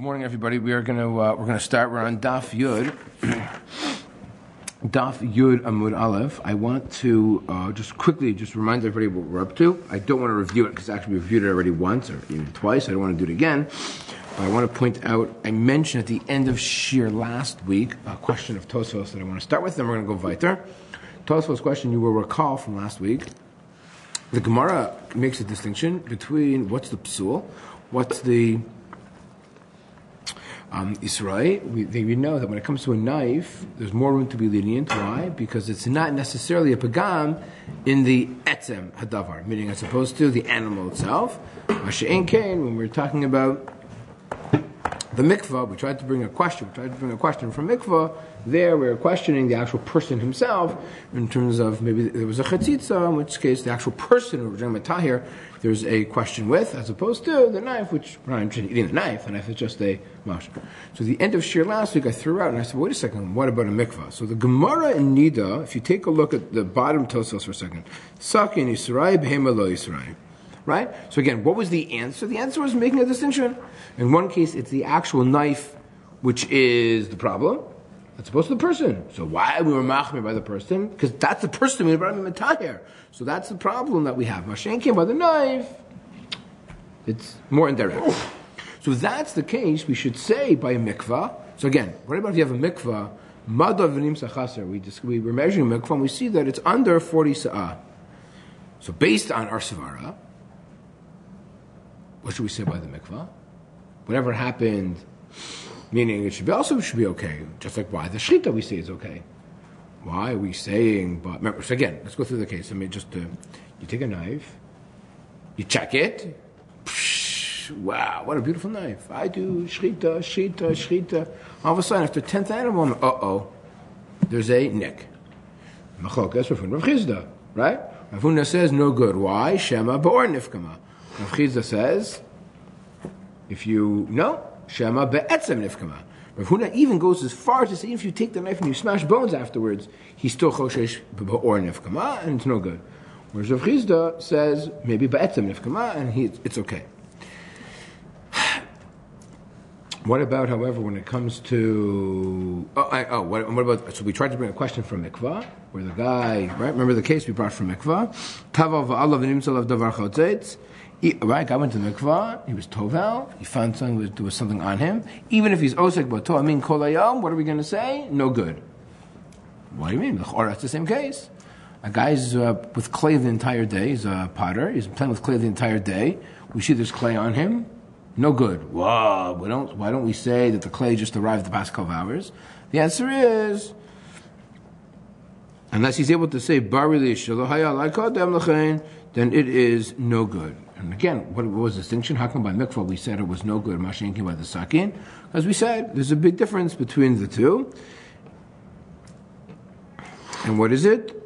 morning, everybody. We're gonna start. We're on Daf Yud, Daf Yud Amud Aleph. I want to just quickly remind everybody what we're up to. I don't want to review it because actually we reviewed it already once or even twice. I don't want to do it again. But I want to point out. I mentioned at the end of Shir last week a question of Tosfos that I want to start with. Then we're going to go weiter. Tosfos question you will recall from last week. The Gemara makes a distinction between what's the psul, what's the Israel. We know that when it comes to a knife, there's more room to be lenient. Why? Because it's not necessarily a pagam in the etzem hadavar, meaning as opposed to the animal itself. Masha'en kain, when we're talking about the mikvah, we tried to bring a question from mikvah. There we're questioning the actual person himself in terms of maybe there was a chatzitza, in which case the actual person who we're doing tahir, there's a question with, as opposed to the knife, which we're not interested in eating the knife is just a mash. So the end of Shir last week I threw out and I said, wait a second, what about a mikvah? So the Gemara in Nida, if you take a look at the bottom Tosos for a second, Sakin Yisrael Behema Lo Yisrael. Right? So again, what was the answer? The answer was making a distinction. In one case, it's the actual knife which is the problem, as opposed to the person. So why we were machmir by the person? Because that's the person we brought him in tahir. So that's the problem that we have. Mashen came by the knife. It's more indirect. So if that's the case, we should say by a mikvah. So again, what about if you have a mikvah? Madav v'nim sachaser. We were measuring mikvah and we see that it's under 40 sa'ah. So based on our savara, what should we say by the mikvah? Whatever happened, meaning it should be okay. Just like why the shechita we say is okay. Why are we saying? But remember, so again, let's go through the case. I mean, you take a knife, you check it. Psh, wow, what a beautiful knife! I do shechita. All of a sudden, after 10th animal, there's a nick. Machlokas Rav Chisda, right? Rav Huna says no good. Why? Shema ba'or nifkama. Rav Chisda says, if you know, Shema be'etzem nifkama. Rav Huna even goes as far to say, if you take the knife and you smash bones afterwards, he's still choshesh be'or nifkama, and it's no good. Whereas Rav Chisda says, maybe be'etzem nifkama, and it's okay. What about, however, when it comes to... what about... So we tried to bring a question from mikvah, where the guy... Right? Remember the case we brought from mikvah? Tavav v'alav v'nimtzalav davar chotzetz. Right? Guy went to mikvah. He was tovel. He found something, there was something on him. Even if he's osek bato, kol hayom, what are we going to say? No good. What do you mean? Or that's the same case. A guy's with clay the entire day. He's a potter. He's playing with clay the entire day. We see there's clay on him. No good. Whoa! Why don't we say that the clay just arrived the past 12 hours? The answer is, unless he's able to say then it is no good. And again, what was the distinction? How come by mikvah we said it was no good? Mashenkin by the sakin? As we said, there's a big difference between the two. And what is it?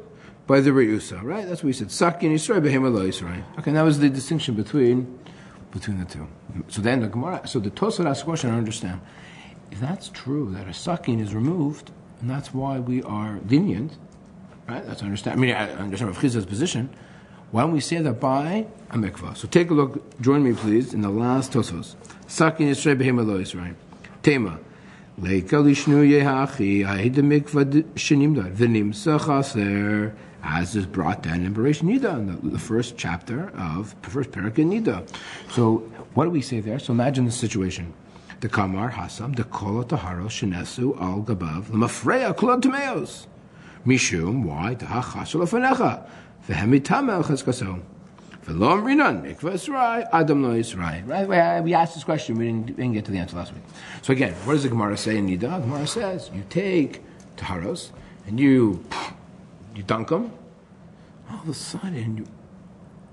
By the reusa, right? That's what we said. Sakin Yisrael behema lo Yisrael. Okay, that was the distinction between the two. So then the Gemara, so the Tosfot asks a question, I don't understand. If that's true, that a sakin is removed, and that's why we are lenient, right? That's understand. I mean, I understand Rav Chisda's position. Why don't we say that by a mikvah? So take a look, join me please, in the last Tosfos. Sakin Yisrael behema lo Yisrael. Tema. Leika lishnu yehachi, ahid mikvah shenimdar, v'nimsa chaser, as is brought down in Bereish Nida, in the first chapter of the first parak in Nida. So what do we say there? So imagine the situation: the kamar hasam, the kol taharos shenesu al gabav, the mafreya kol tameos, mishum why the hachashul afanecha, v'hemitamel chazkaso, v'lo amrinan mikvah Yisrael adam lo Yisrael. Right? We asked this question. We didn't get to the answer last week. So again, what does the Gemara say in Nida? The Gemara says you take taharos and you dunk them. All of a sudden,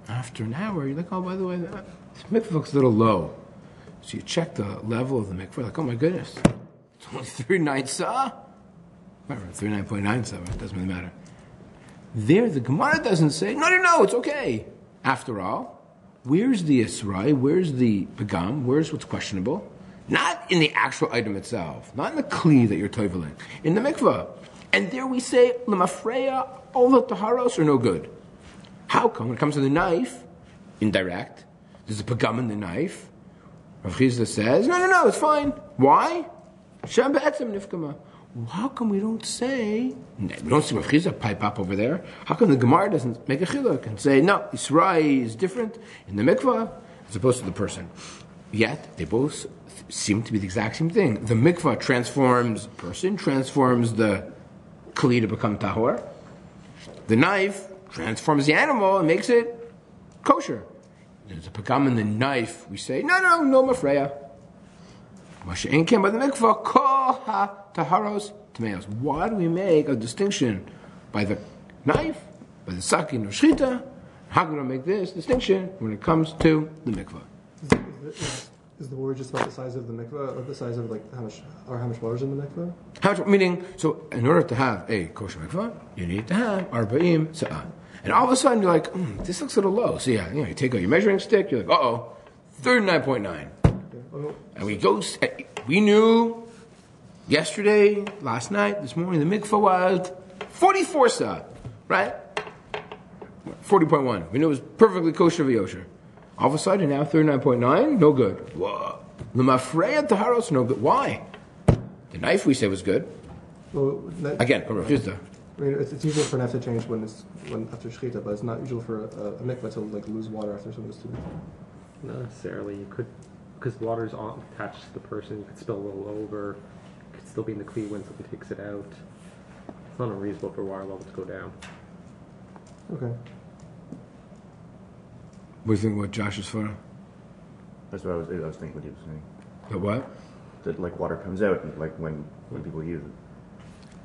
after an hour, you're like, oh, by the way, this mikvah looks a little low. So you check the level of the mikvah, like, oh my goodness, it's only 39 sa. Whatever, 39.9 sa, it doesn't really matter. There, the Gemara doesn't say, no, it's okay. After all, where's the Yisrael? Where's the pagam? Where's what's questionable? Not in the actual item itself, not in the kli that you're toiveling, in the mikvah. And there we say, l'mafreya, all the taharos are no good. How come? When it comes to the knife, indirect, there's a pagam in the knife, Rav Chisda says, no, it's fine. Why? Shem be'etzem nifkama. How come we don't say, we don't see Rav Chisda pipe up over there? How come the Gemara doesn't make a chiluk and say, no, Yisrael is different in the mikvah as opposed to the person? Yet, they both seem to be the exact same thing. The mikvah transforms person, transforms the kli to become tahor. The knife transforms the animal and makes it kosher. There's a pagam in the knife. We say, no mafreya. Masha inkem by the mikvah, kol ha taharos tameos. Why do we make a distinction by the knife, by the sakin or shchita? How can we make this distinction when it comes to the mikvah? Is the word just about the size of the mikvah, or the size of how much water is in the mikvah? How much, meaning, so in order to have a kosher mikvah, you need to have arba'im sa'ah. And all of a sudden you're like, this looks a little low. So yeah, you take out your measuring stick, you're like, 39.9. Okay. And we knew yesterday, last night, this morning, the mikvah was 44 sa'ah, right? 40.1. We knew it was perfectly kosher v'yosher. All of a sudden, now 39.9, no good. Whoa. L'mafreya taharos, no good. Why? The knife we said was good. Well, again, here's the. It's usual for a knife to change when after shechita, but it's not usual for a mikvah to lose water after someone goes to the mikvah. Not necessarily. You could, because water's attached to the person. You could spill a little over. It could still be in the kli when someone takes it out. It's not unreasonable for water level to go down. Okay. What do you think what Josh is for? That's what I was thinking what he was saying. The what? That water comes out when people use it.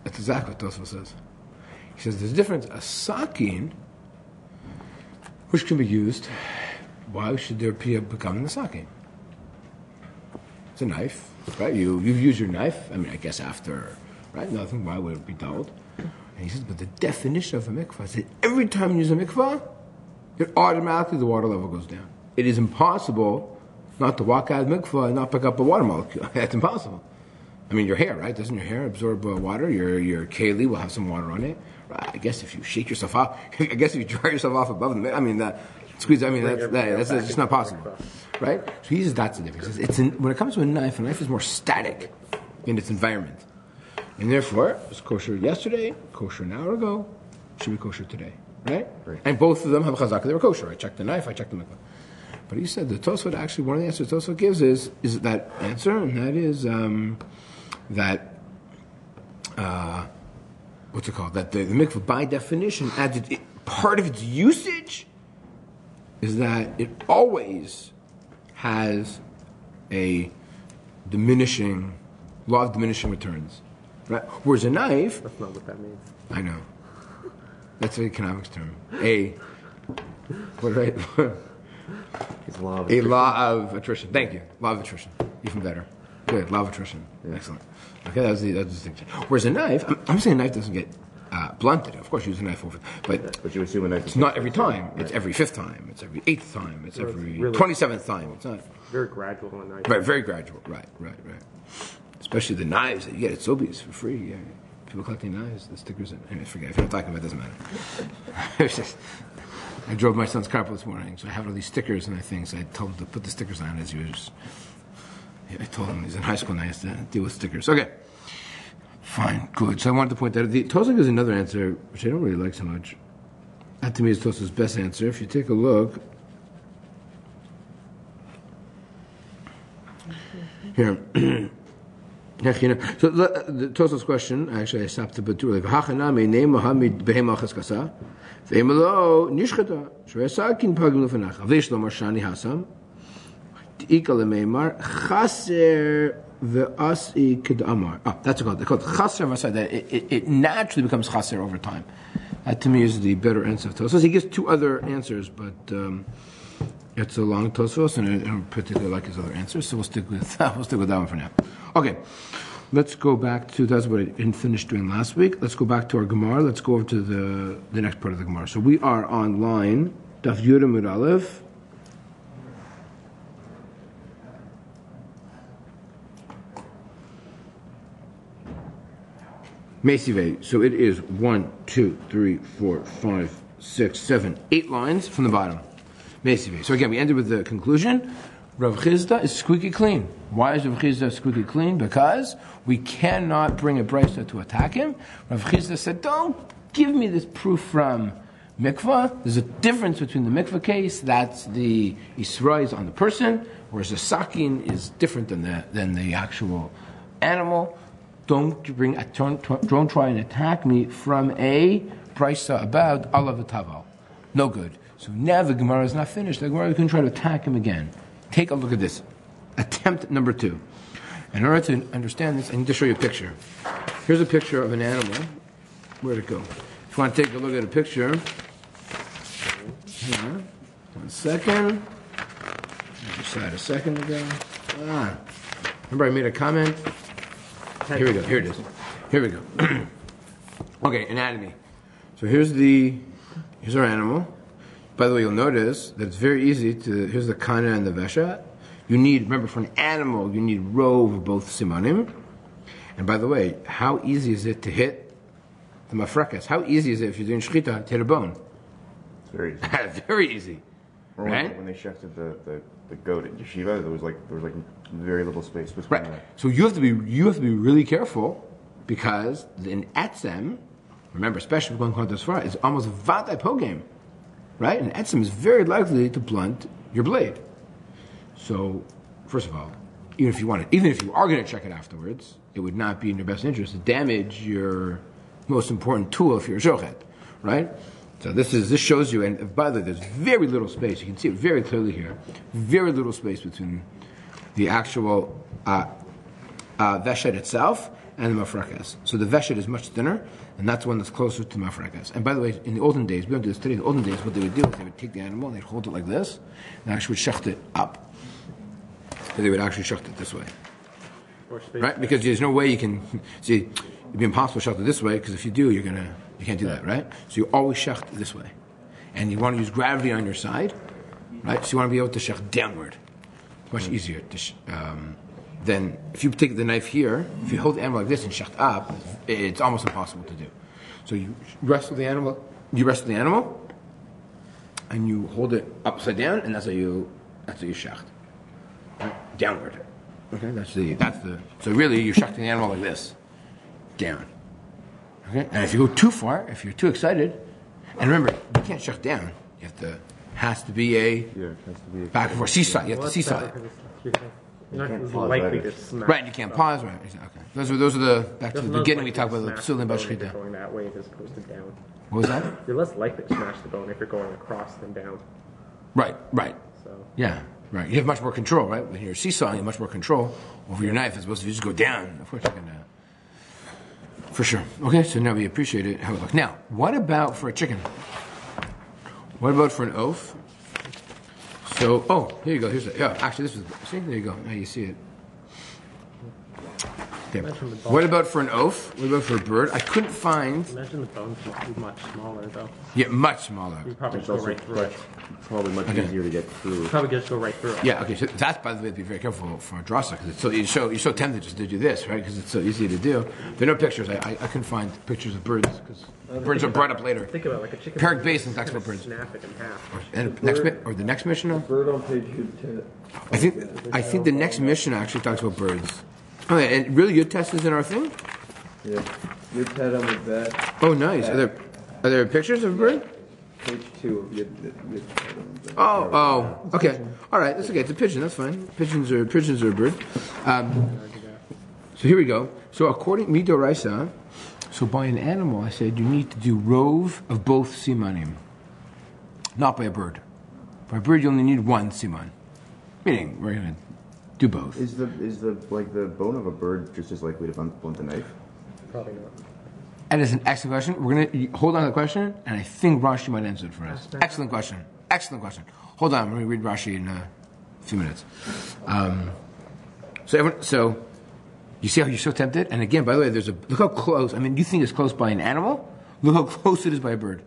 That's exactly what Tosfos says. He says there's a difference. A sakin, which can be used, why should there be a becoming a sakin? It's a knife, right? You use your knife. I mean, I guess after, right? Nothing. Why would it be told? And he says, but the definition of a mikvah is that every time you use a mikvah, automatically the water level goes down. It is impossible not to walk out of mikvah and not pick up a water molecule. That's impossible. I mean, your hair, right? Doesn't your hair absorb water? Your keli will have some water on it. Right? I guess if you shake yourself off, I guess if you dry yourself off above the, that's just not possible, right? So he says that's the difference. When it comes to a knife is more static in its environment, and therefore it was kosher yesterday, kosher an hour ago, should be kosher today. Right? And both of them have chazaka, they were kosher. I checked the knife, I checked the mikvah. But he said the Tosfot actually, one of the answers Tosfot gives is that answer, and that is what's it called? That the mikvah, by definition, part of its usage is that it always has a law of diminishing returns. Right? Whereas a knife... That's not what that means. I know. That's an economics term. What right? It's a law of attrition. Thank you. Law of attrition. Even better. Good. Law of attrition. Yeah. Excellent. Okay, that's the distinction. Whereas a knife, I'm saying a knife doesn't get blunted. Of course, you use a knife over, but you assume a knife. It's not every time. Right. It's every 5th time. It's every 8th time. It's every 27th time. It's not very gradual on a knife. Right. Very gradual. Right. Especially the knives that you get at Sobeys for free. Yeah. People collecting knives, the stickers. Anyway, forget. If you're not talking about it, doesn't matter. I drove my son's car this morning, so I have all these stickers and things. So I told him to put the stickers on as usual. I told him he's in high school and I have to deal with stickers. Okay. Fine, good. So I wanted to point out, Tosfos gives another answer, which I don't really like so much. That to me is Tosfos' best answer. If you take a look, here. So the Tosfos question, actually I stopped a bit too early. V'hachanami ne'ema hamid behema chaskasa, ve'emelo nishchata, shve'asakin pagim lefanach, v'yesh lo marshani hasam, t'ika le'meimar, chaser ve'asi k'd'amar. That's called. They're called chaser v'asai. It naturally becomes chaser over time. That to me is the better answer of Tosfos. He gives two other answers, but it's a long Tosfos, and I don't particularly like his other answers, so we'll stick with that one for now. Okay, let's go back to, that's what I didn't finish doing last week. Let's go back to our Gemara. Let's go over to the next part of the Gemara. So we are on line Daf Yud Amud Aleph. Mesiveh. So it is 1, 2, 3, 4, 5, 6, 7, 8 lines from the bottom. Mesiveh. So again, we ended with the conclusion. Rav Chizda is squeaky clean. Why is Rav Chizda squeaky clean? Because we cannot bring a brisa to attack him. Rav Chizda said, don't give me this proof from mikvah. There's a difference between the mikvah case, that's the Yisra is on the person, whereas the sakin is different than the actual animal. Don't try and attack me from a brisa about Allah v'taval. No good. So now the Gemara is not finished. The Gemara can try to attack him again. Take a look at this. Attempt number 2. In order to understand this, I need to show you a picture. Here's a picture of an animal. Where'd it go? If you want to take a look at a picture, hang on. 1 second. I just saw it a second ago. Remember I made a comment? Here we go. Here it is. Here we go. Okay, anatomy. So here's our animal. By the way, you'll notice that it's very easy to, here's the kana and the vesha. You need, remember, for an animal, you need rove of both simanim. And by the way, how easy is it to hit the mafrekas? How easy is it if you're doing shchita to hit a bone? It's very easy. Very easy. Or right? when they shechted the goat at yeshiva, there was like very little space between Right. that. So you have to be really careful because in etzem, remember, especially going quite this far, it's almost vatai pogam. Right? And etzem is very likely to blunt your blade. So, first of all, even if you are going to check it afterwards, it would not be in your best interest to damage your most important tool if you're a shochet, right? So this shows you, and by the way, there's very little space. You can see it very clearly here. Very little space between the actual veshet itself and the mafrekas. So the veshet is much thinner, and that's one that's closer to mafrekas. And by the way, in the olden days, we don't do this today, in the olden days, what they would do is they would take the animal, and they'd hold it like this, and actually would shecht it up. So they would actually shecht it this way. Right? Because there's no way you can, see, it'd be impossible to shecht it this way, because if you do, you can't do that, right? So you always shecht this way. And you want to use gravity on your side, right? So you want to be able to shecht downward. It's much easier then if you take the knife here, if you hold the animal like this and shecht up, it's almost impossible to do. So you wrestle the animal, and you hold it upside down, and that's how you shecht. Right? Downward. Okay, that's the. So really, you're shechting the animal like this, down. Okay, and if you go too far, if you're too excited, and remember, you can't shecht down. You have to. Has to be a back and forth seesaw. You have to seesaw it. You're not likely to smash. Right, you can't pause. Right, okay. Those are the back to the beginning. We talked about the Chulin bone going that way as opposed to down. What was that? You're less likely to smash the bone if you're going across than down. Right. So Yeah, right. You have much more control, right? When you're seesawing, you have much more control over your knife as opposed to if you just go down. Of course, you can. For sure. Okay, so now we appreciate it. How it looks. Now, what about for a chicken? What about for an oaf? So, here you go. Actually, this was. See, there you go. Now you see it. Okay. What about for an oaf? What about for a bird? I couldn't find. Imagine the bones would be much smaller, though. Yeah, much smaller. You probably just go right through it. Probably much easier to get through. Probably just go right through it. Yeah. Okay. So that's, by the way, be very careful for a drasa because you're so tempted just to do this, right? Because it's so easy to do. There are no pictures. I couldn't find pictures of birds because birds are brought up later. Think about it, like a chicken. Perik Basin talks about birds. Snap it in half. And the next Mishnah. Bird on page 10. I think the next Mishnah actually talks about birds. Oh, yeah, and really, your test is in our thing. Yeah. Your head on the back. Oh, nice. Are there pictures of a bird? Page 2 of your head on the back. Oh, okay. All right, that's okay. It's a pigeon. That's fine. Pigeons are a bird. So here we go. So according Midoraisa, so by an animal, I said you need to do rove of both simanim, not by a bird. By a bird, you only need one siman. Meaning, we're going to do both. Is the bone of a bird just as likely to blunt the knife? Probably not. And it's an excellent question. We're going to hold on to the question, and I think Rashi might answer it for us. Excellent question. Hold on, we're going to read Rashi in a few minutes. So you see how you're so tempted? And again, by the way, look how close. I mean, you think it's close by an animal? Look how close it is by a bird.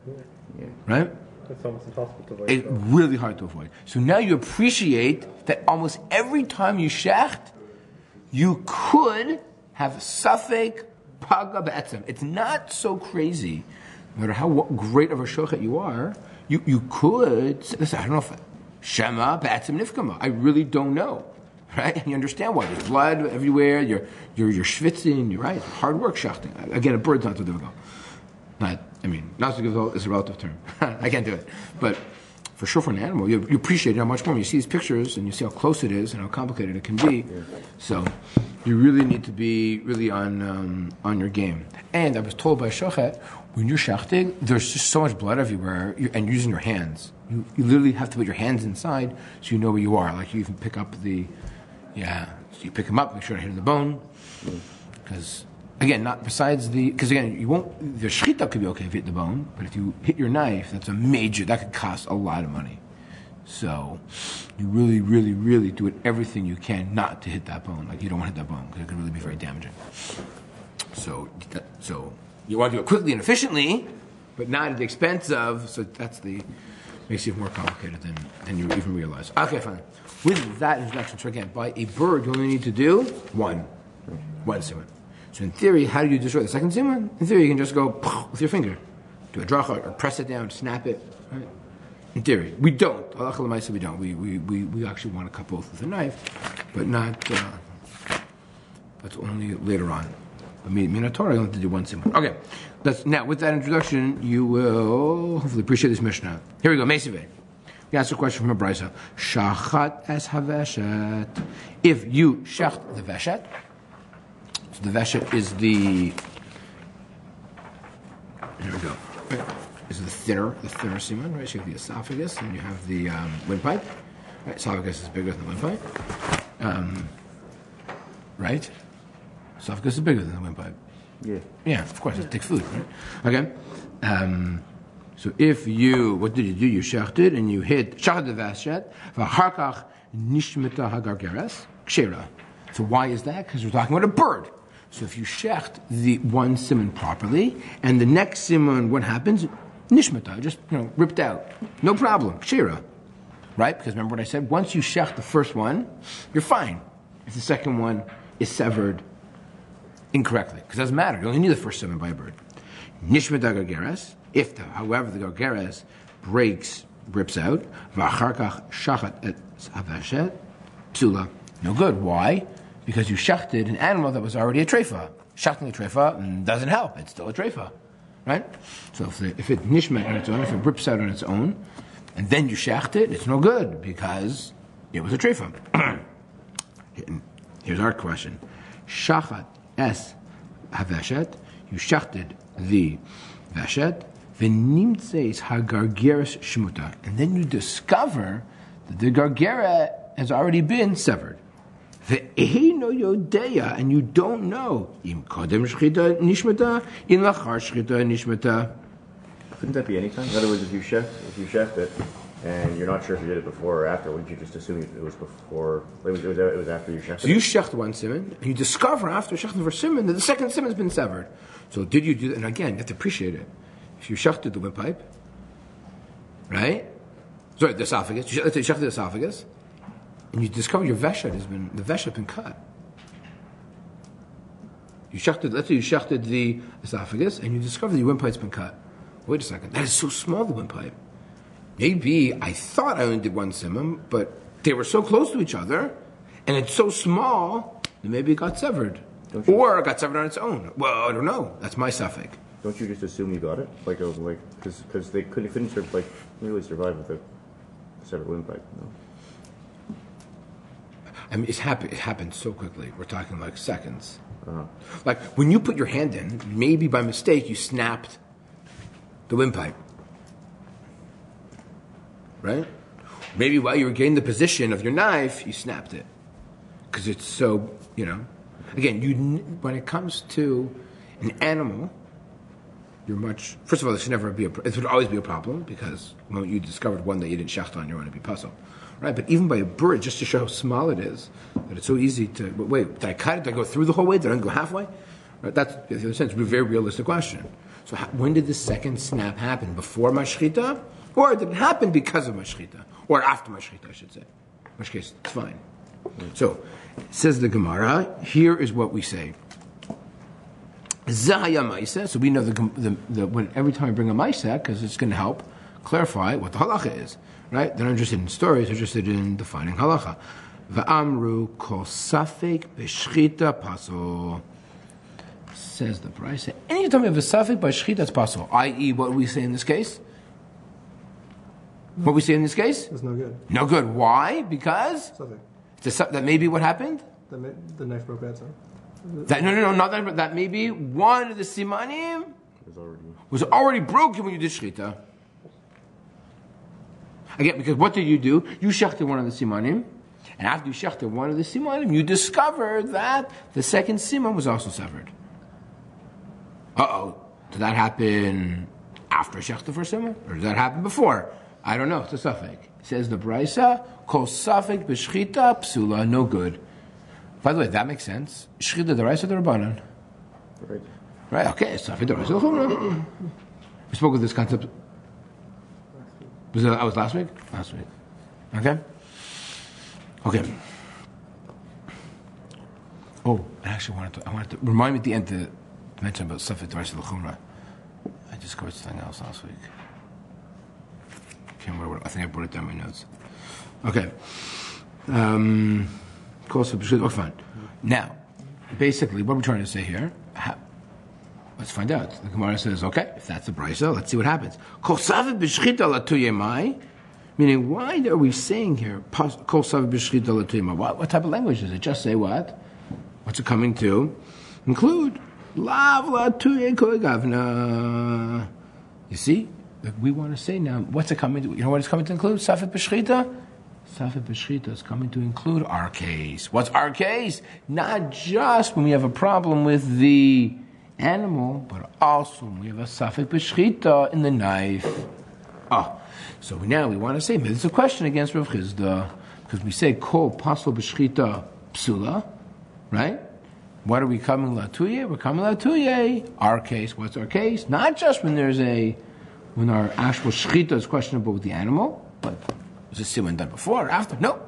Yeah. Right? It's almost impossible to avoid. It's really hard to avoid. So now you appreciate that almost every time you shecht, you could have safek paga be'etzem. It's not so crazy. No matter how great of a shochet you are, you could. Listen, I don't know if Shema b'atzim nifkama. I really don't know. Right? And you understand why. There's blood everywhere. You're schwitzing. You're right. Hard work shachting. Again, a bird's not so difficult. Not so difficult is a relative term. I can't do it. But for sure, for an animal, you appreciate it how much more. You see these pictures and you see how close it is and how complicated it can be. So you really need to be really on your game. And I was told by Shochet, when you're shachting, there's just so much blood everywhere, and you're using your hands. You literally have to put your hands inside so you know where you are. Like you even pick up so you pick them up, make sure to hit the bone. Because, again, the shchita could be okay if you hit the bone, but if you hit your knife, that could cost a lot of money. So, you really, really, really do everything you can not to hit that bone. Like, you don't want to hit that bone, because it can really be very damaging. So you want to do it quickly and efficiently, but not at the expense of, makes it more complicated than you even realize. Okay, fine. With that introduction, so again, by a bird, you only need to do one simon. So in theory, how do you destroy the second simon? In theory, you can just go with your finger, do a dracha, or press it down, snap it. Right? In theory, we don't. Halacha l'maaseh, we don't. We actually want to cut both with a knife, but not. That's only later on. But in Torah, you only have to do one simon. Okay, now with that introduction, you will hopefully appreciate this Mishnah. Here we go, Mesiveh. We asked a question from a brisa. Shachat es haveshet. If you shacht the veshet, so the veshet is the. Here we go. Is the thinner semen, right? So you have the esophagus, and you have the windpipe. Right, esophagus is bigger than the windpipe. Right? Esophagus is bigger than the windpipe. Yeah. Yeah, of course, it's thick food, right? Okay. So if what did you do? You shachted and you hit shachad the vashet v'harkach nishmeta hagargeres kshera. So why is that? Because we're talking about a bird. So if you shecht the one simon properly, and the next simon, what happens? Nishmeta, just ripped out, no problem, kshera, right? Because remember what I said. Once you shecht the first one, you're fine. If the second one is severed incorrectly, because it doesn't matter. You only need the first simon by a bird. Nishmeta hagargeres. If, however, the gargeres rips out, v'acharkach shachat et haveshet psula. No good. Why? Because you shachted an animal that was already a treifa. Shachting a treifa doesn't help. It's still a treifa, right? So if it nishmet on its own, if it rips out on its own, and then you shacht it, it's no good because it was a treifa. Here's our question: shachat es haveshet. You shachted the veshet. V'nimtzeis hagargeres shmuta, and then you discover that the gargera has already been severed. Ve'eino yodeya, and you don't know im kodem shchita nishmata, in lachar shchita nishmata. Couldn't that be any time? In other words, if you chef it, and you're not sure if you did it before or after, wouldn't you just assume it was before? It was after you chefed it. So you shecht one simon, and you discover after shechting for simon that the second simon has been severed. So did you do that? And again, you have to appreciate it. If you shachted the windpipe, right? Sorry, the esophagus. Let's say you shachted the esophagus, and you discover the veshet has been cut. Let's say you shachted the esophagus, and you discover the windpipe's been cut. Wait a second, that is so small, the windpipe. Maybe I thought I only did one simum, but they were so close to each other, and it's so small that maybe it got severed, or it got severed on its own. Well, I don't know. That's my suffix. Don't you just assume you got it? Because they couldn't really survive with a severed windpipe. No? I mean, it happened so quickly. We're talking like seconds. Uh-huh. Like when you put your hand in, maybe by mistake you snapped the windpipe, right? Maybe while you were getting the position of your knife, you snapped it because it's so Again, when it comes to an animal. First of all, it would always be a problem because when you discovered one that you didn't shacht on, you're going to be puzzled, right? But even by a bird, just to show how small it is, that it's so easy to, wait, did I cut it? Did I go through the whole way? Did I go halfway? Right? That's, in a sense, a very realistic question. So when did the second snap happen? Before mashchita? Or did it happen because of mashchita? Or after mashchita, I should say. In which case, it's fine. So, says the Gemara, here is what we say. Zahaya Maisa, so we know the when every time I bring a Maisa, because it's going to help clarify what the halacha is, right? They're not interested in stories, they're interested in defining halacha. Va'amru kol safek b'shchita pasul. Says the price. Anytime you have a safek by shchita, it's pasul. I.e., what we say in this case? What we say in this case? It's no good. No good. Why? Because Safek. that may be what happened. The knife broke outside. No, not that. That may be one of the simanim was already broken when you did shchita. Again, because what did you do? You shechted one of the simanim, and after you shechted one of the simanim, you discovered that the second siman was also severed. Did that happen after shechted the first siman, or did that happen before? I don't know. It's a suffix. It says the brisa, kol suffix b'shchita psula, no good. By the way, that makes sense. Shchita d'oraisa d'Rabbanan. Right. Okay. Suffix d'oraisa d'Chumrah. We spoke of this concept. Was last week? Last week. Okay. Oh, I wanted to remind me at the end to mention about suffix d'oraisa d'Chumrah. I discovered something else last week. I think I brought it down in my notes. Okay. Fine. Now, basically, what we're trying to say here, let's find out. The Gemara says, okay, if that's the brisa, let's see what happens. Meaning, why are we saying here, what type of language is it? Just say what? What's it coming to? Include. You see? We want to say now, what's it coming to? You know what it's coming to include? Safek b'shchita? Safek b'shchita is coming to include our case. What's our case? Not just when we have a problem with the animal, but also when we have a safek b'shchita in the knife. So now we want to say, maybe it's a question against Rav Chizda, because we say, kol pasol b'shchita psula, right? What are we coming latuye? We're coming latuye. Our case. What's our case? Not just when our actual shechita is questionable with the animal, but was this siman done before or after? No.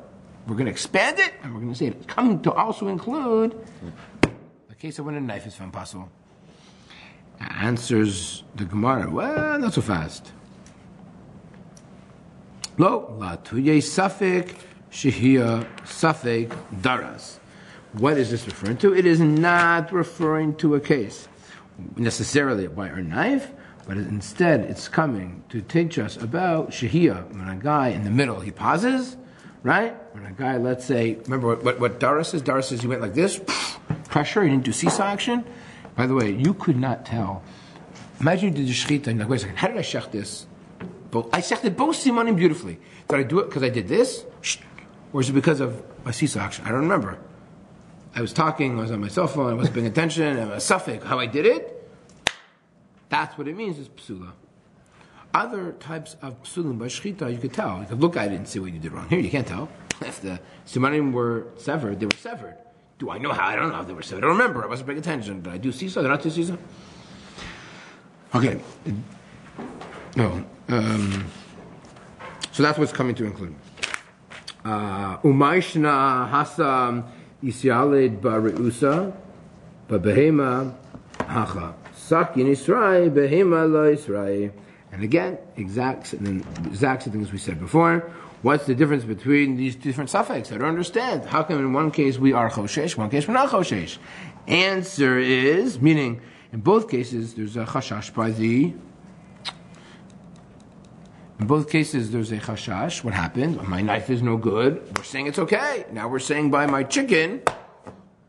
We're going to expand it, and we're going to say it's coming to also include the case of when a knife is found possible. Answers the Gemara, well, not so fast. Lo, la tuye safek, shehia safek daras. What is this referring to? It is not referring to a case necessarily by our knife, but instead it's coming to teach us about shehiyah. When a guy in the middle, he pauses, right? When a guy, let's say, remember what Daras is? Daras is he went like this, pressure, he didn't do seesaw action. By the way, you could not tell. Imagine you did the shechita, and you're like, wait a second, how did I shech this? I shechted both simanim beautifully. Did I do it because I did this? Or is it because of my seesaw action? I don't remember. I was talking, I was on my cell phone, I wasn't paying attention, and a suffix, how I did it? That's what it means, is psula. Other types of psulim by shchita, you could tell. You could look at it and see what you did wrong. Here, you can't tell. If the simanim were severed, they were severed. Do I know how? I don't know how they were severed. I don't remember. I wasn't paying attention. Did I do seesaw? Did I not do seesaw? Okay. No. So that's what's coming to include. Umayshna hasam Yisyalid ba-reusa, ba-behema hacha. Sakin Yisrael, behema lo Yisrael. And again, exact thing as we said before. What's the difference between these different suffixes? I don't understand. How come in one case we are choshesh, one case we're not choshesh? Answer is, meaning, in both cases there's a chashash by the... In both cases, there's a chashash. What happened? My knife is no good. We're saying it's okay. Now we're saying by my chicken,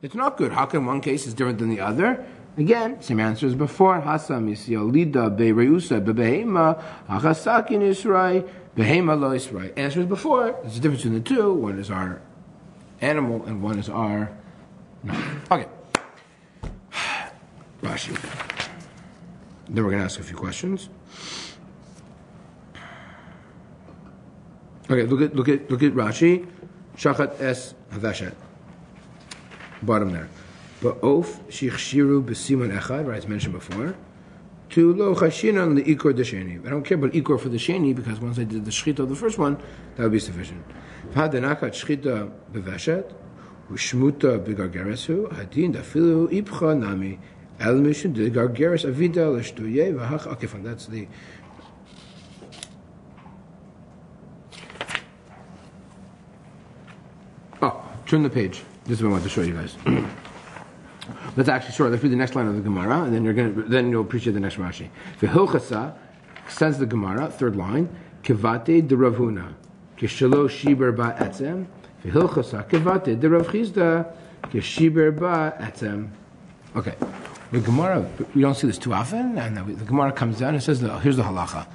it's not good. How come one case is different than the other? Again, same answer as before. Hasam isyalida be'reusa be'behema achasakin Yisrael behema lo Yisrael. Answer as before. There's a difference between the two. One is our animal and one is our knife. Okay. Rashi. Then we're going to ask a few questions. Okay, look at Rashi. Shachat es haveshet. Bottom there. Ba'of shichshiru b'siman echad. Right, it's mentioned before. To lo chashinan le'ikor d'sheni. I don't care about ikor for the sheni because once I did the shchita of the first one, that would be sufficient. V'hadenakat shchita b'veshet u'shmuta b'gargeresu hadin dafilu ipcha nami el mishun d'gargeres avida l'shtuye v'hach. Okay, fine. That's the. Turn the page. This is what I want to show you guys. Let's read the next line of the Gemara, and then you'll appreciate the next Rashi. V'hilchasa, says the Gemara, third line, Kivate de Rav Huna, Kishalo Shiber ba etzem, V'hilchasa Kivate de Rav Chizda, Kishiber ba etzem. Okay, the Gemara, we don't see this too often, and the Gemara comes down and says, here's the halacha.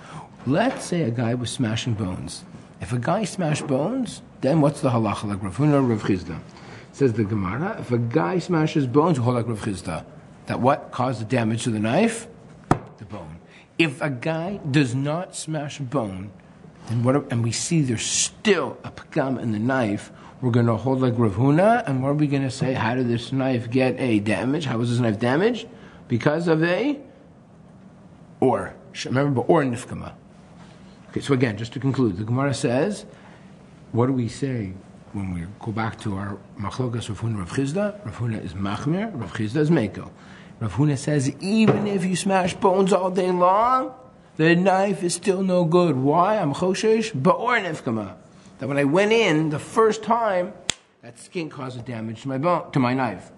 Let's say a guy was smashing bones. If a guy smashed bones, then what's the halacha, like Rav Huna or Rav Chizda? Says the Gemara, if a guy smashes bones, hold like Rav Chizda. That what caused the damage to the knife? The bone. If a guy does not smash a bone, then and we see there's still a pagam in the knife, we're going to hold like Rav Huna, and what are we going to say? How did this knife get a damage? How was this knife damaged? Because of a or. Remember, or nifkama. Okay, so again, just to conclude, the Gemara says, what do we say when we go back to our machlokas Rav Huna, Rav Chizda? Rav Huna is machmir, Rav Chizda is mekel. Rav Huna says, even if you smash bones all day long, the knife is still no good. Why? I'm choshesh ba'or nefkama. That when I went in the first time, that skin caused damage to my bone, to my knife.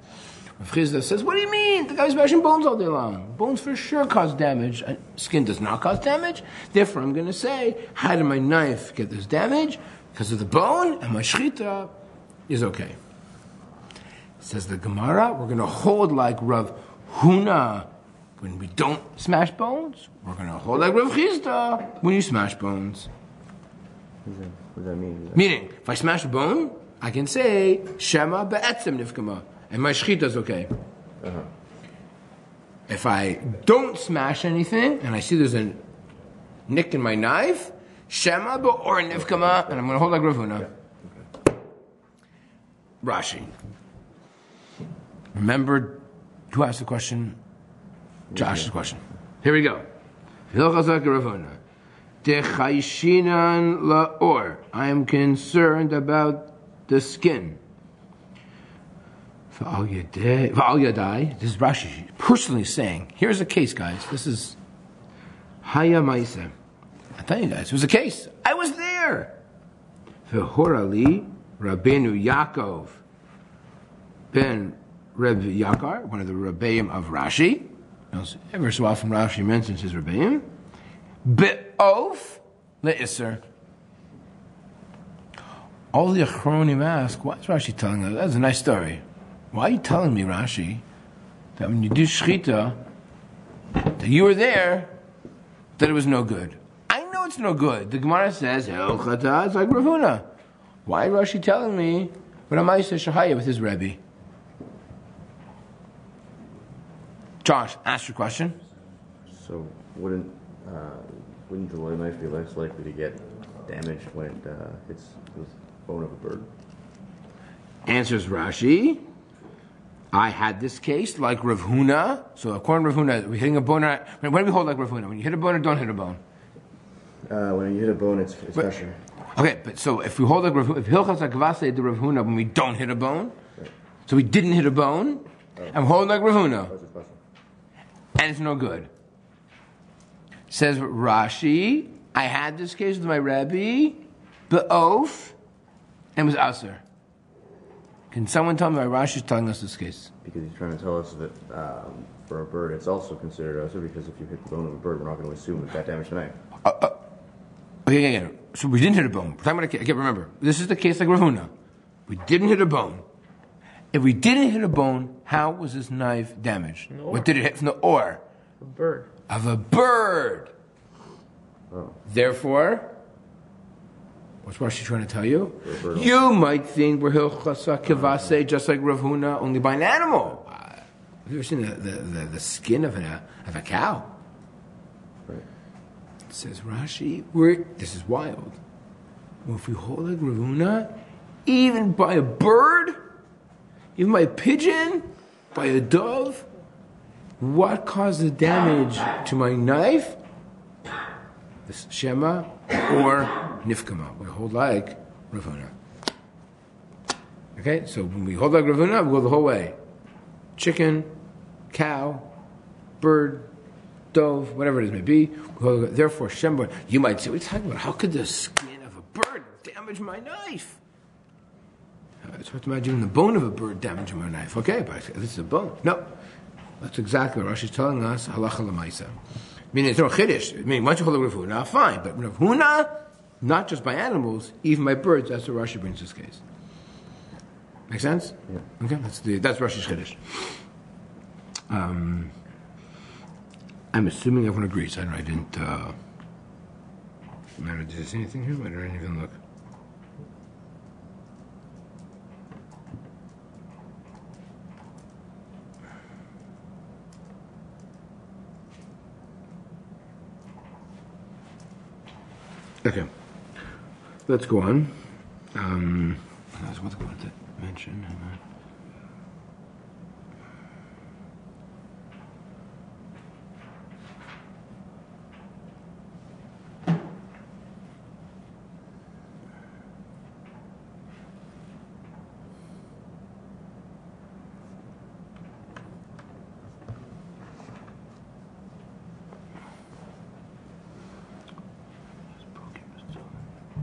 Rav Chizda says, what do you mean? The guy's smashing bones all day long. Bones for sure cause damage. Skin does not cause damage. Therefore, I'm going to say, how did my knife get this damage? Because of the bone, and my shchita is okay. Says the Gemara, we're going to hold like Rav Huna when we don't smash bones. We're going to hold like Rav Chizda when you smash bones. What does that mean? Meaning, if I smash a bone, I can say, Shema be'etzem nifkama, and my shchita is okay. Uh-huh. If I don't smash anything, and I see there's a nick in my knife, Shema or nifkama, and I'm going to hold like Rav Huna. Okay. Rashi. Remember who asked the question? Josh's question. Here we go. I am concerned about the skin. This is Rashi personally saying, here's a case, guys. This is Haya Maisa. I tell you guys, it was a case. I was there. V'horali Rabbeinu Yaakov ben Reb Yakar, one of the Rabbeim of Rashi. Ever so often Rashi mentions his Rabbeim. Be'of le'isser. All the Achronim ask, why is Rashi telling us? That's a nice story. Why are you telling me, Rashi, that when you do shchita, that you were there, that it was no good? I know it's no good. The Gemara says, Hilchata, it's like Rav Huna. Why is Rashi telling me what Amaisa Shahaya with his Rebbe? Josh, ask your question. So wouldn't the knife be less likely to get damaged when it hits the bone of a bird? Answers Rashi. I had this case like Rav Huna. So according to Rav Huna, we're hitting a bone. When do we hold like Rav Huna? When you hit a bone or don't hit a bone? When you hit a bone, it's pressure. Okay, but so if we hold like Rav Huna, if Hilchas HaKavasei de Rav Huna when we don't hit a bone, Right. so we didn't hit a bone, I'm holding like Rav Huna, That's the question. and it's no good. Says Rashi, I had this case with my Rabbi, Be'of, and it was Aser. Can someone tell me why Rashi is telling us this case? Because he's trying to tell us that for a bird, it's also considered usher, because if you hit the bone of a bird, we're not going to assume that damaged the knife. Okay. So we didn't hit a bone. We're talking about a case. Okay, remember, this is the case like Rav Huna. We didn't hit a bone. If we didn't hit a bone, how was this knife damaged? What did it hit from the or? A bird. Of a bird. Oh. Therefore, what's Rashi trying to tell you? You might think we're Hilchasa Kivase just like Rav Huna, only by an animal. Have you ever seen the skin of a cow? Right. It says Rashi, this is wild. Well, if we hold like Rav Huna, even by a bird, even by a pigeon, by a dove, what caused the damage to my knife? The Shema or Nifkama. We hold like Rav Huna. Okay, so when we hold like Rav Huna, we go the whole way. Chicken, cow, bird, dove, whatever it is may be. Therefore, Shema. You might say, what are you talking about? How could the skin of a bird damage my knife? it's hard to imagine the bone of a bird damaging my knife. Okay, but this is a bone. No. That's exactly what Rashi's telling us, halacha l'maisa. Meaning it's no chiddush. Meaning, once you hold Rav Huna, fine. But Rav Huna, not just by animals, even by birds, that's what Rashi brings this case. Make sense? Yeah. Okay, that's Rashi's chiddush. I'm assuming everyone agrees. I didn't, did I see anything here? I didn't even look. Okay, let's go on. I was going to mention.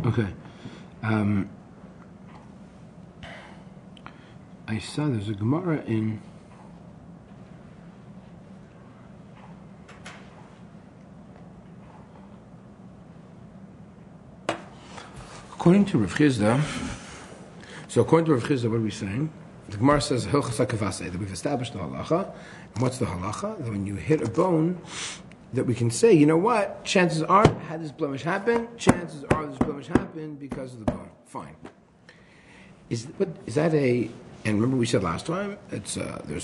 Okay. I saw there's a Gemara in according to Rav Chizda. So according to Rav Chizda, what are we saying? The Gemara says Hilchas HaKavasei, that we've established the halacha. And what's the halacha? That when you hit a bone, that we can say, you know what? Chances are, had this blemish happen, chances are this blemish happened because of the bone. Fine. Is that a? And remember, we said last time, there's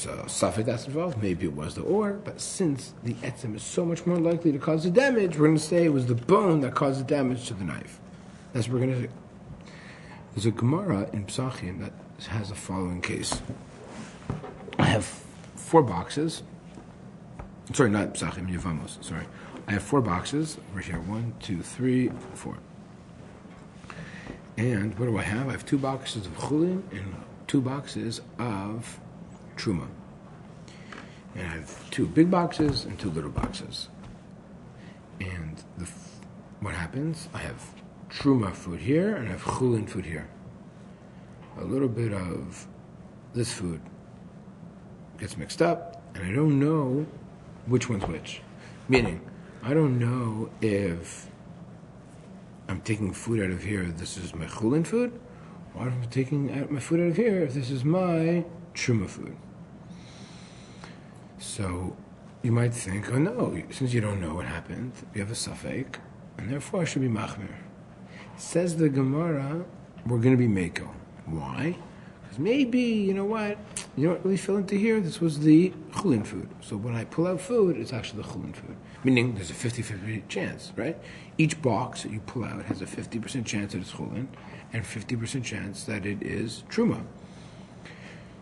a suffix that's involved. Maybe it was the or, but since the etzem is so much more likely to cause the damage, we're going to say it was the bone that caused the damage to the knife. That's what we're going to do. There's a Gemara in Psachim that has the following case. I have 4 boxes. Sorry, not Psachim, Yevamos. Sorry. I have 4 boxes over here. 1, 2, 3, 4. And what do I have? I have 2 boxes of Chulin and 2 boxes of Truma. And I have 2 big boxes and 2 little boxes. And what happens? I have Truma food here and I have Chulin food here. A little bit of this food gets mixed up, and I don't know which one's which. Meaning, I don't know if I'm taking food out of here, this is my Chulin food, or if I'm taking my food out of here, if this is my Truma food. So, you might think, oh no, since you don't know what happened, you have a suffix, and therefore I should be machmir. Says the Gemara, we're going to be meko. Why? Because maybe, you know what really fell into here? This was the Chulin food. So when I pull out food, it's actually the Chulin food. Meaning there's a 50-50 chance, right? Each box that you pull out has a 50% chance that it's Chulin and 50% chance that it is Truma.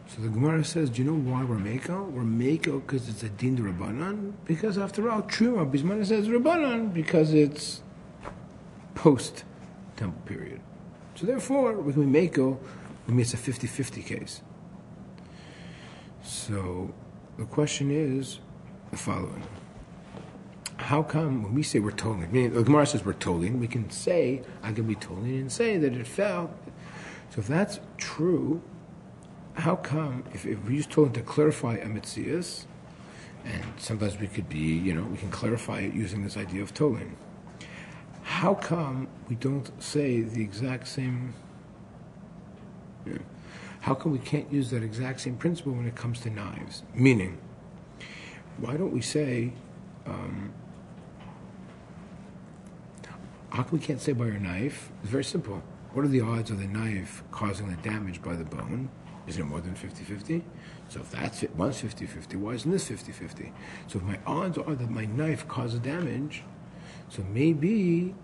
So the Gemara says, do you know why we're meko? We're meko because it's a din d'Rabbanan. Because after all, Truma, Bismana says Rabbanan because it's post-temple period. So therefore, we can be meko, it's a 50-50 case. So the question is the following. How come when we say we're tolling, meaning the Gemara says we're tolling, we can say, I can be tolling and say that it fell. So if that's true, how come, if we use tolling to clarify a mitzias, and sometimes we could be, we can clarify it using this idea of tolling. How come we don't say the exact same? How come we can't use that exact same principle when it comes to knives? Meaning, why don't we say? How come we can't say by your knife? It's very simple. What are the odds of the knife causing the damage by the bone? Is it more than 50-50? So if that's it, one's 50-50, why isn't this 50-50? So if my odds are that my knife causes damage, so maybe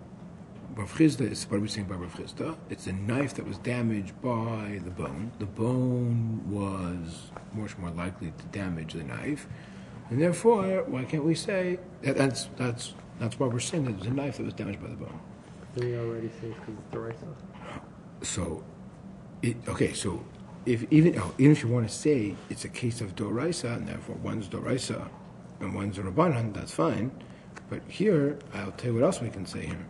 Rav Chizda is, what are we saying by Rav Chizda? It's a knife that was damaged by the bone. The bone was much more likely to damage the knife. And therefore, why can't we say, that's why we're saying that it was a knife that was damaged by the bone. Didn't we already say it's because it's Doraisa? So, even if you want to say it's a case of Doraisa, and therefore one's Doraisa and one's a Rabbanan, that's fine. But here, I'll tell you what else we can say here.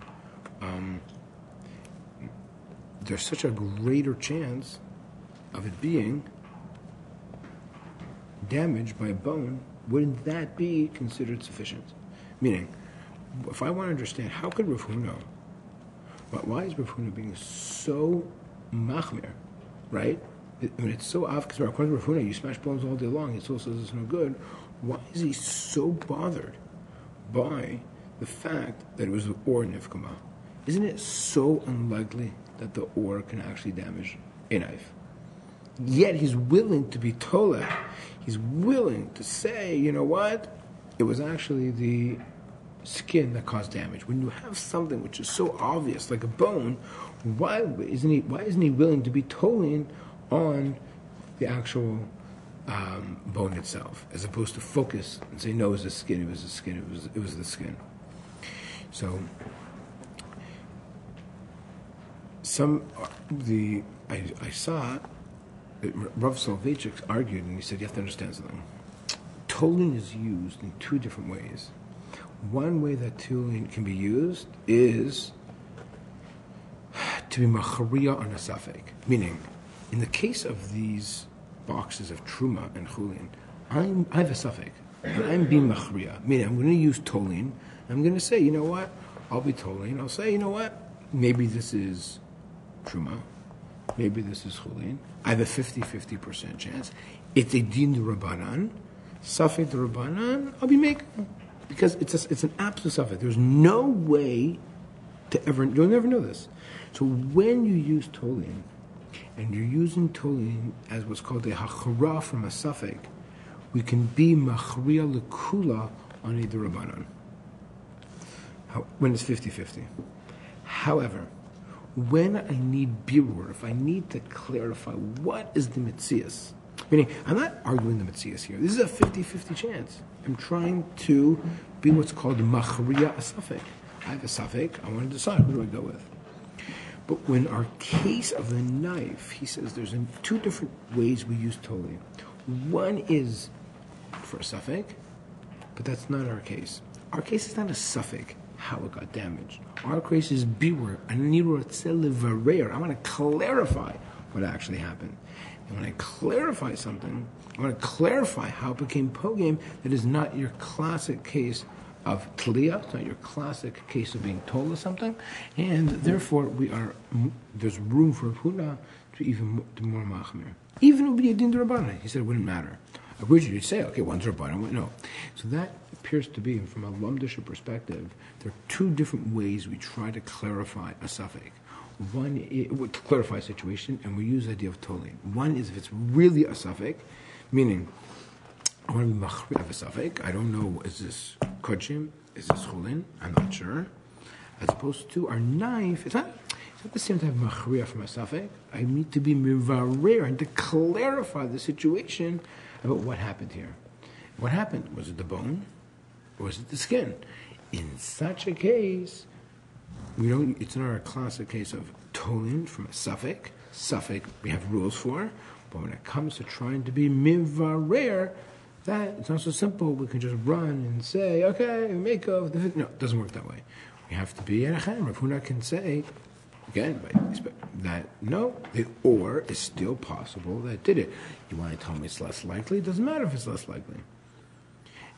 There's such a greater chance of it being damaged by a bone, wouldn't that be considered sufficient? Meaning, if I want to understand, how could Rav Huna, why is Rav Huna being so machmir, right? It's so obvious, because according to Rav Huna, you smash bones all day long, he still says it's no good. Why is he so bothered by the fact that it was the or nifkama? Isn't it so unlikely that the or can actually damage a knife? Yet he's willing to be tola. He's willing to say, you know what? It was actually the skin that caused damage. When you have something which is so obvious, like a bone, why isn't he willing to be tolling on the actual bone itself, as opposed to focus and say, no, it was the skin, it was the skin, it was the skin. So I saw that Rav Soloveitchik argued, and he said, you have to understand something. Tolling is used in two different ways. One way that tolling can be used is to be machariya on a safek, meaning, in the case of these boxes of truma and chulin, I have a safek, and I'm being machriya, meaning I'm going to use tolling. I'm going to say, you know what, I'll be tolling. I'll say, you know what, maybe this is truma, maybe this is chulin. I have a 50% chance. It's a din d'Rabbanan, safek d'Rabbanan, I'll be making, because it's an absolute safek. There's no way to ever, you'll never know this. So when you use tolling, and you're using tolling as what's called a hachara from a safek, we can be machriya lekula on a d'Rabbanan. When it's 50-50. However, when I need birur, if I need to clarify what is the mitzias, meaning I'm not arguing the mitzias here. This is a 50-50 chance. I'm trying to be what's called machriya a safek. I have a safek. I want to decide who do I go with. But when our case of the knife, he says there's two different ways we use tolling. One is for a safek, but that's not our case. Our case is not a safek, how it got damaged. Our case is biwur, I want to clarify what actually happened. And when I clarify something, I want to clarify how it became pogam. That is not your classic case of tliya, it's not your classic case of being told of something, and therefore there's room for Huna to even to more machmir. Even it would be a din d'Rabbanan. He said it wouldn't matter. Originally you'd say, okay, one's Rabbanan, no. So that appears to be, from a lumdisha perspective, there are two different ways we try to clarify a suffix. One is to clarify a situation, and we use the idea of tolling. One is if it's really a suffix, meaning I want to be machri of a suffix. I don't know, is this kodshim? Is this chulin? I'm not sure. As opposed to our knife, it's not the same type of machriya from a suffix. I need to be mivarer and to clarify the situation about what happened here. What happened? Was it the bone? Or was it the skin? In such a case, it's not our classic case of tolin from a suffix. Suffix we have rules for, but when it comes to trying to be mivarer, that it's not so simple. We can just run and say, okay, make of the. No, it doesn't work that way. We have to be erachem. Rav Huna can say, again, that no, the or is still possible that did it. You want to tell me it's less likely? It doesn't matter if it's less likely.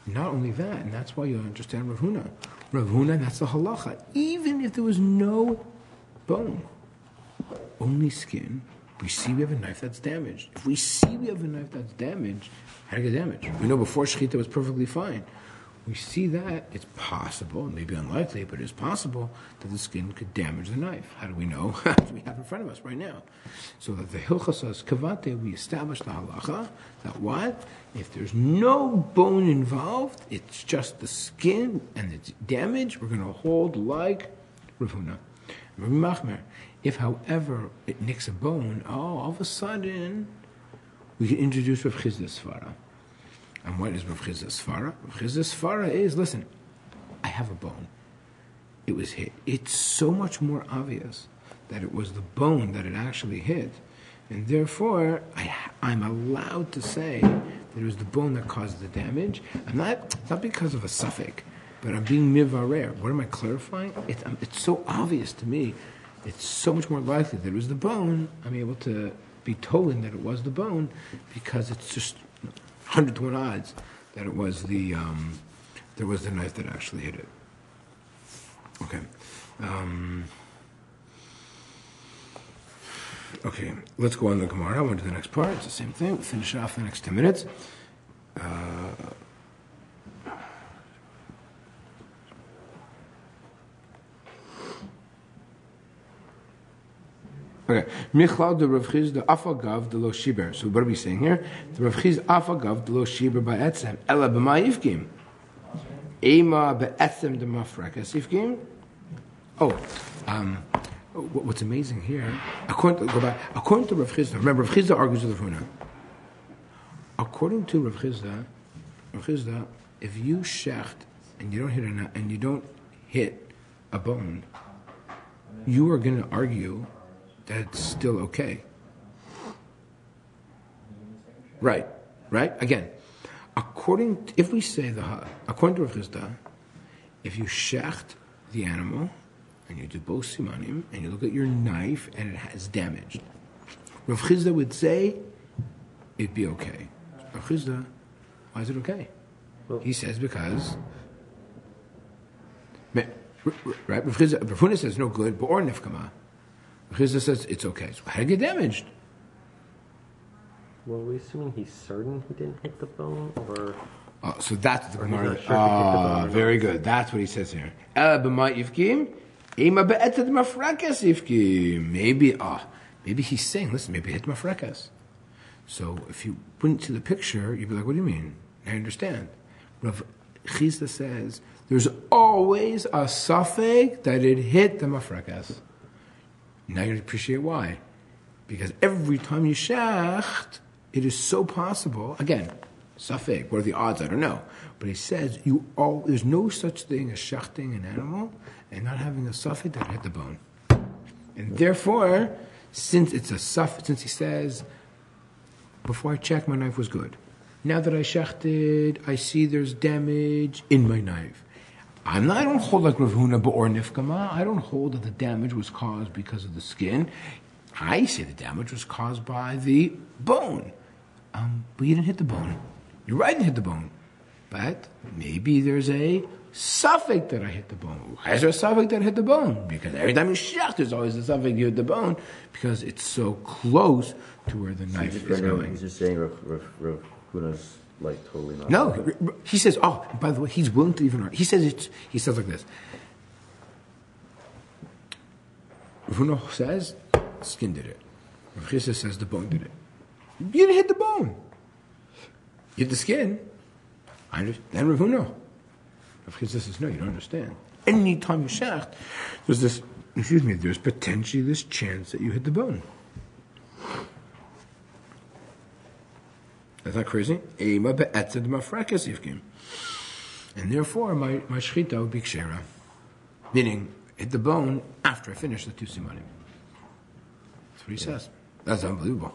Not only that, and that's why you understand Rav Huna. Rav Huna, that's the halacha. Even if there was no bone, only skin, we see we have a knife that's damaged. If we see we have a knife that's damaged, how to get damaged? We know before shechita was perfectly fine. We see that it's possible, maybe unlikely, but it's possible that the skin could damage the knife. How do we know? We have in front of us right now. So that the Hilchah says, Kavate, we establish the halacha, that what? If there's no bone involved, it's just the skin and it's damaged, we're going to hold like Rav Huna. Rabbi Machmer. If, however, it nicks a bone, all of a sudden, we can introduce Rav Chizda's svara. And what is Rav Chizda's svara? Rav Chizda's svara is, listen, I have a bone. It was hit. It's so much more obvious that it was the bone that it actually hit. And therefore, I'm allowed to say that it was the bone that caused the damage. It's not because of a suffix, but I'm being mivarer. What am I clarifying? It's so obvious to me. It's so much more likely that it was the bone. I'm able to be told that it was the bone because it's just 100 to 1 odds that it was the knife that actually hit it. Okay. Okay, let's go on the Gemara. I went to the next part. It's the same thing. We'll finish it off in the next 10 minutes. Okay. Michlal de Rav Chiz de Afagav de Lo Shiber. So what are we saying here? The Rav Chiz Afagav de Lo Shiber ba'etzem. Ela b'ma yifkim. Ema ba'etzem de mafrakas yifkim. What's amazing here, according to Rav Chizda, remember Rav Chizda argues with Rav Huna. According to Rav Chizda, if you shecht and you don't hit a bone, you are going to argue that it's still okay. Right? Again, according to Rav Chizda, if you shecht the animal and you do both simanim, and you look at your knife, and it has damaged, Rav Chizda would say it'd be okay. Rav Chizda, why is it okay? Well, he says because, right? Rav Huna says no good, but or nifkama. Rav Chizda says it's okay. So how did it get damaged? Well, are we assuming he's certain he didn't hit the bone, or? Oh, so that's the Gemara. Sure Very good. That's what he says here. Maybe he's saying, listen, maybe hit mafrekas. So if you went to the picture, you'd be like, what do you mean? I understand. Rav Chizda says there's always a suffix that it hit the mafrekas. Now you appreciate why. Because every time you shecht, it is so possible. Again, suffix, what are the odds? I don't know. But he says there's no such thing as shechting an animal and not having a suffix that hit the bone. And therefore, since it's a suffix, since he says, before I checked, my knife was good. Now that I shechted, I see there's damage in my knife. I don't hold like Rav Huna or Nifkama. I don't hold that the damage was caused because of the skin. I say the damage was caused by the bone. But you didn't hit the bone. You're right, and hit the bone. But maybe there's a suffix that I hit the bone. Why is there a suffix that hit the bone? Because every time you shech, there's always a suffix you hit the bone because it's so close to where the knife is going. He's just saying Rav Huna's like totally not. No, he says. Oh, by the way, he's willing to even. He says it. He says like this. Rav Huna says skin did it. Rav Chizda says the bone did it. You didn't hit the bone. You hit the skin. I understand. Then Rav Huna. Rav Chizda says, no, you don't understand. Anytime you shecht, there's potentially this chance that you hit the bone. That's not crazy. And therefore, my shchita would be kshera. Meaning, hit the bone after I finish the two simanim. That's what he says. That's unbelievable.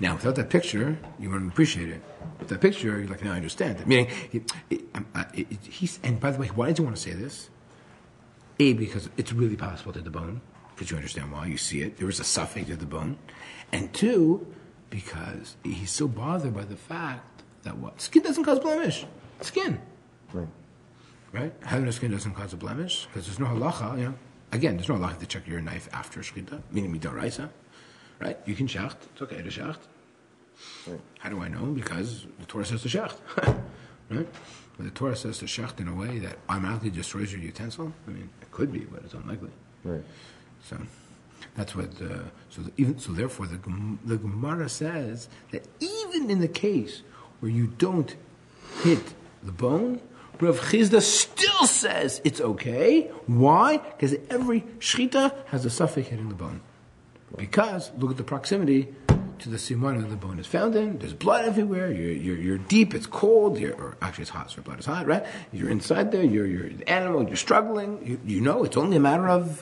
Now, without that picture, you wouldn't appreciate it. With that picture, you're like, now I understand it. Meaning, and by the way, why did you want to say this? A, because it's really possible to hit the bone, because you understand why, you see it. There was a suffix to the bone. And two, because he's so bothered by the fact that what? Skin doesn't cause blemish. Skin. Right? Having a skin doesn't cause a blemish, because there's no halacha, Again, there's no halacha to check your knife after shchita, meaning midoraisa. Right? You can shecht. It's okay to shecht. Right. How do I know? Because the Torah says to shecht. Right? But the Torah says to shecht in a way that automatically destroys your utensil. I mean, it could be, but it's unlikely. Right. So that's what. Therefore, the Gemara says that even in the case where you don't hit the bone, Rav Chizda still says it's okay. Why? Because every shchita has a suffix hitting the bone. Because look at the proximity to the siman that the bone is found in. There's blood everywhere. You're deep. It's cold. Or actually, it's hot. So blood is hot, right? You're inside there. You're the animal. You're struggling. You know it's only a matter of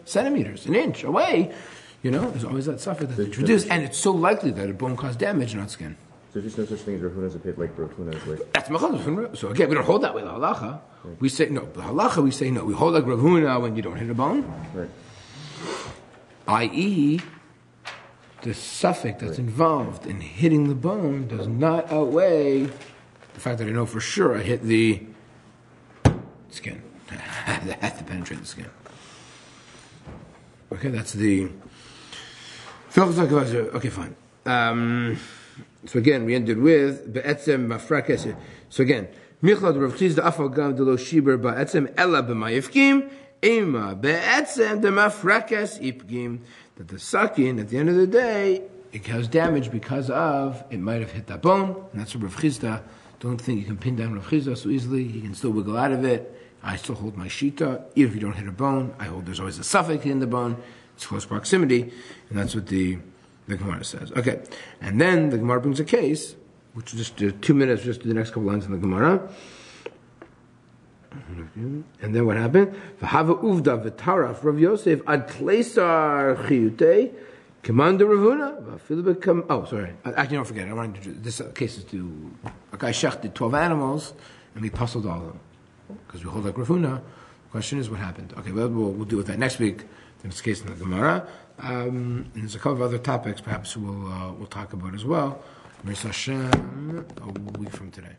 centimeters, an inch away. There's always that suffix that's introduced, and it's so likely that a bone caused damage, not skin. So there's no such thing as Rav Huna's a pit like Rav Huna's like. That's machal. So again, we don't hold that way. The halacha, right. We say no. The halacha, we say no. We hold like Rav Huna when you don't hit a bone. Right. I.e., the suffix that's involved in hitting the bone does not outweigh the fact that I know for sure I hit the skin. I have to penetrate the skin. Okay, that's the... Okay, fine. So again, we ended with be'etzem mafrakes. So again, Michlad Rav Chizda afal gam de lo shiber be'etzem ella b'mayifkim ema be'etzem de mafrakes ipgim. That the sakin at the end of the day it caused damage because of it might have hit that bone, and that's what Rav Chizda. Don't think you can pin down Rav Chizda so easily. He can still wiggle out of it. I still hold my shita. Even if you don't hit a bone, I hold there's always a suffix in the bone. It's close proximity, and that's what the Gemara says. Okay, and then the Gemara brings a case, which is just 2 minutes, just do the next couple lines in the Gemara. And then what happened? V'hava uvda v'taraf Rav Yosef ad kleisar chiyutei commander Ravuna v'afilu become. Oh, sorry. Actually, don't forget. I wanted to do this case is to a guy shechted 12 animals, and we puzzled all of them because we hold like Ravuna. The question is, what happened? Okay, well, we'll deal with that next week. In this case, in the Gemara, and there's a couple of other topics perhaps we'll talk about as well. Mir Hashem, a week from today.